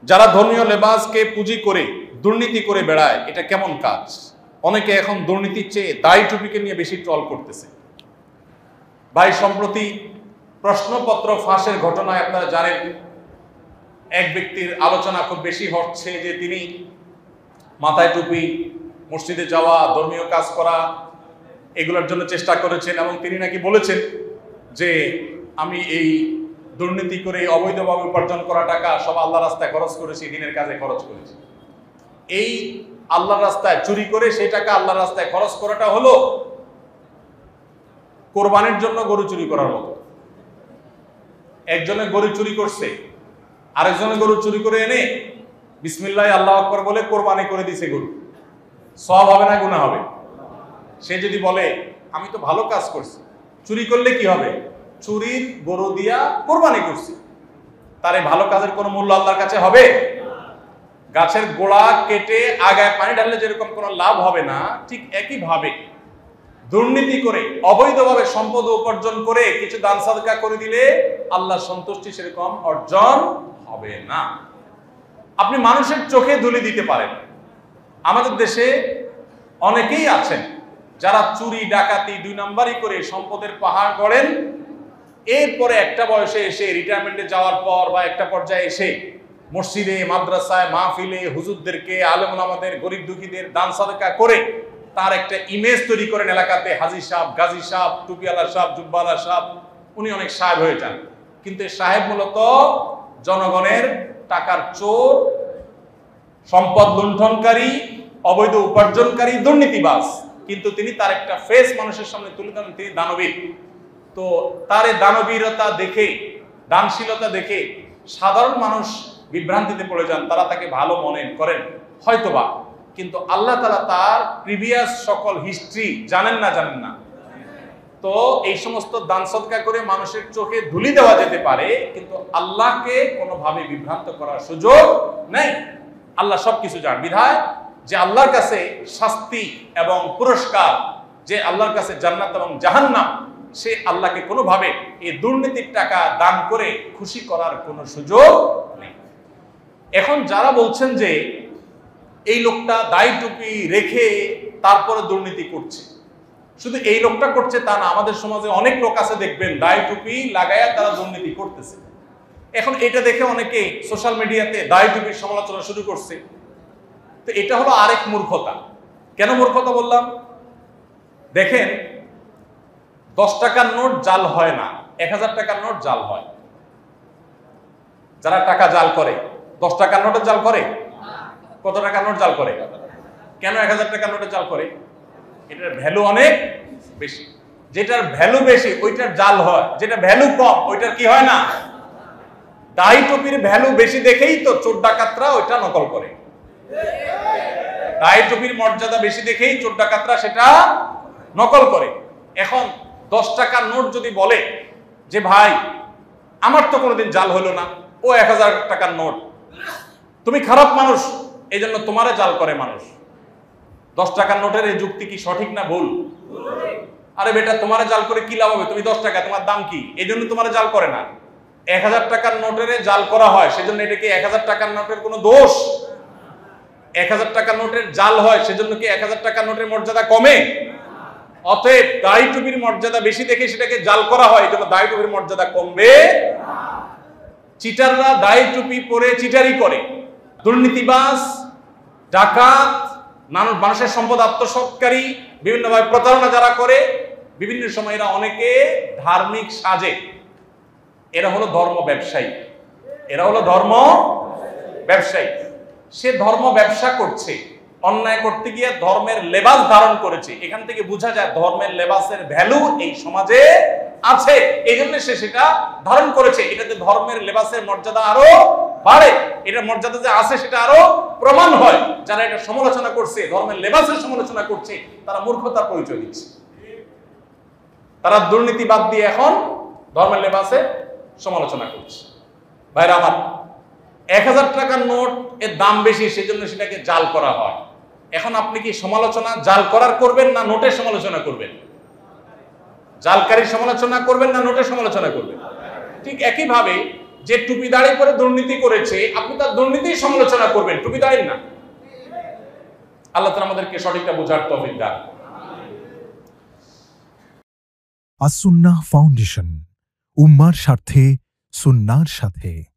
যারা ধর্মীয় লেবাসকে পুঁজি করে দুর্নীতি করে বেড়ায়, এটা কেমন কাজ? অনেকে এখন দুর্নীতির চেয়ে দাড়ি টুপিকে নিয়ে বেশি ট্রল করতেছে। ভাই, সম্প্রতি প্রশ্নপত্র ফাঁসের ঘটনায় আপনারা জানেন, এক ব্যক্তির আলোচনা খুব বেশি হচ্ছে যে তিনি মাথায় টুপি, মসজিদে যাওয়া, ধর্মীয় কাজ করা, এগুলোর জন্য চেষ্টা করেছেন এবং তিনি নাকি বলেছেন যে আমি এই দুর্নীতি করে অবৈধভাবে উপার্জন করা টাকা সব আল্লাহর রাস্তায় খরচ করেছি, দিনের কাজে খরচ করেছি। এই আল্লাহর রাস্তায় চুরি করে সেই টাকা আল্লাহর রাস্তায় খরচ করাটা হলো কোরবানির জন্য গরু চুরি করার মতো। একজনে গরু চুরি করছে, আরেকজনে গরু চুরি করে এনে বিসমিল্লাহ আল্লাহু আকবার বলে কোরবানি করে দিছে গরু। সওয়াব হবে না গুনাহ হবে? সে যদি বলে আমি তো ভালো কাজ করছি, চুরি করলে কি হবে? চুরির গরু দিয়া কোরবানি করছি, তার এই ভালো কাজের কোনো মূল্য আল্লাহর কাছে হবে? গাছের গোড়া কেটে আগায় পানি ঢাললে যেরকম কোনো লাভ হবে না, ঠিক একই ভাবে দুর্নীতি করে অবৈধভাবে সম্পদ উপার্জন করে কিছু দান সাদকা করে দিলে আল্লাহ সন্তুষ্টি সেরকম অর্জন হবে না। আপনি মানুষের চোখে ধুলি দিতে পারেন। আমাদের দেশে অনেকেই আছেন যারা চুরি ডাকাতি 2 নাম্বারই করে সম্পদের পাহাড় গড়েন। এরপরে একটা বয়সে এসে রিটায়ারমেন্টে যাওয়ার পর বা একটা পর্যায়ে এসে মসজিদে, মাদ্রাসায়, মাহফিলে হুজুরদেরকে, আলেম ওলামাদের, গরিব দুঃখীদের দান সাদকা করে তার একটা ইমেজ তৈরি করেন এলাকাতে। হাজী সাহেব, গাজী সাহেব, টুপিওয়ালা সাহেব, জুব্বাওয়ালা সাহেব, উনি অনেক সাহেব হয়ে যান। কিন্তু সাহেব মূলত জনগণের টাকার চোর, সম্পদ লুণ্ঠনকারী, অবৈধ উপার্জনকারী, দুর্নীতিবাজ। কিন্তু তিনি তার একটা ফেস মানুষের সামনে তুলে ধরেন, তিনি দানবীর। তো তার এই দানবীরতা দেখে, দানশীলতা দেখে সাধারণ মানুষ বিভ্রান্তিতে পড়ে যান, তারা তাকে ভালো মনে করেন হয়তোবা, কিন্তু আল্লাহ তাআলা তার প্রিভিয়াস সকল হিস্ট্রি জানেন না। তো এই সমস্ত দান সদকা করে মানুষের চোখে ধুলি দেওয়া যেতে পারে, কিন্তু আল্লাহকে কোনোভাবে বিভ্রান্ত করার সুযোগ নেই। আল্লাহ সবকিছু জানেন। বিধায় যে আল্লাহর কাছে শাস্তি এবং পুরস্কার, যে আল্লাহর কাছে জান্নাত এবং জাহান্নাম, সে আল্লাহকে কোনোভাবে এই দুর্নীতির টাকা দান করে খুশি করার কোনো সুযোগ নেই। এখন যারা বলছেন যে এই লোকটা দাড়ি টুপি রেখে তারপরে দুর্নীতি করছে, শুধু এই লোকটা করছে তা না, আমাদের সমাজে অনেক লোক আছে দেখবেন দাড়ি টুপি লাগায়া তারা দুর্নীতি করতেছে। এখন এটা দেখে অনেকে সোশ্যাল মিডিয়াতে দাড়ি টুপির সমালোচনা শুরু করছে। তো এটা হলো আরেক মূর্খতা। কেন মূর্খতা বললাম? দেখেন, 10 টাকার নোট জাল হয় না, 1000 টাকার নোট জাল হয়। যারা টাকা জাল করে 10 টাকার নোটের জাল করে? কত টাকার নোট জাল করে? কেন 1000 টাকার নোটের জাল করে? এটার ভ্যালু অনেক বেশি। যেটার ভ্যালু বেশি ওইটার জাল হয়, যেটা ভ্যালু কম ওইটার কি হয় না। দাড়ি টুপির ভ্যালু বেশি দেখেই তো চোর ডাকাতরা ওইটা নকল করে। দাড়ি টুপির মর্যাদা বেশি দেখেই চোর ডাকাতরা সেটা নকল করে। এখন 10 টাকার নোট যদি বলে যে ভাই আমার তো কোনোদিন জাল হলো না, ও 1000 টাকার নোট, তুমি খারাপ মানুষ এই জন্য তোমারে জাল করে মানুষ। 10 টাকার নোটের এই যুক্তি কি সঠিক না ভুল? আরে বেটা, তোমারে জাল করে কি লাভ হবে? তুমি 10 টাকা, তোমার দাম কি? এই জন্য তোমারে জাল করে না। 1000 টাকার নোটের জাল করা হয়, সেজন্য এটা কি 1000 টাকার নোটের কোনো দোষ? 1000 টাকার নোটের জাল হয় সেজন্য কি 1000 টাকার নোটের মর্যাদা কমে? অতএব দাড়ি টুপির মর্যাদা বেশি দেখে সেটাকে জাল করা হয়, এজন্য দাড়ি টুপির মর্যাদা কমবে। চিটাররা দাড়ি টুপি পরে চিটারি করে, দুর্নীতিবাজ, ডাকাত, মানুষের সম্পদ আত্মসাৎকারী, বিভিন্নভাবে প্রতারণা যারা করে, বিভিন্ন সময় এরা অনেকে ধার্মিক সাজে। এরা হলো ধর্ম ব্যবসায়ী। এরা হলো ধর্ম ব্যবসায়ী। সে ধর্ম ব্যবসা করছে, অন্যায় করতে গিয়ে ধর্মের লেবাস ধারণ করেছে। এখান থেকে বোঝা যায় ধর্মের লেবাসের ভ্যালু এই সমাজে আছে, এই জন্য সে সেটা ধারণ করেছে। এটাতে ধর্মের লেবাসের মর্যাদা আরো বাড়ে, এটার মর্যাদা যে আছে সেটা আরো প্রমাণ হয়। যারা এটা সমালোচনা করছে, ধর্মের লেবাসের সমালোচনা করছে, তারা মূর্খতার পরিচয় দিচ্ছে। তারা দুর্নীতি বাদ দিয়ে এখন ধর্মের লেবাসের সমালোচনা করছে। ভাইরা আমার, 1000 টাকার নোট এর দাম বেশি, সেজন্য সেটাকে জাল করা হয়। এখন আপনি কি সমালোচনা জাল করার করবেন না নোটের সমালোচনা করবেন? জালকারীর সমালোচনা করবেন না নোটের সমালোচনা করবেন? ঠিক একইভাবে যে টুপি দাড়ি পরে দুর্নীতি করেছে আপনি তার দুর্নীতি সমালোচনা করবেন, টুপি দাড়ি না। আল্লাহ তাআলা আমাদেরকে সঠিকটা বোঝার তৌফিক দান। আস-সুন্নাহ ফাউন্ডেশন, উম্মার স্বার্থে সুন্নাহর সাথে।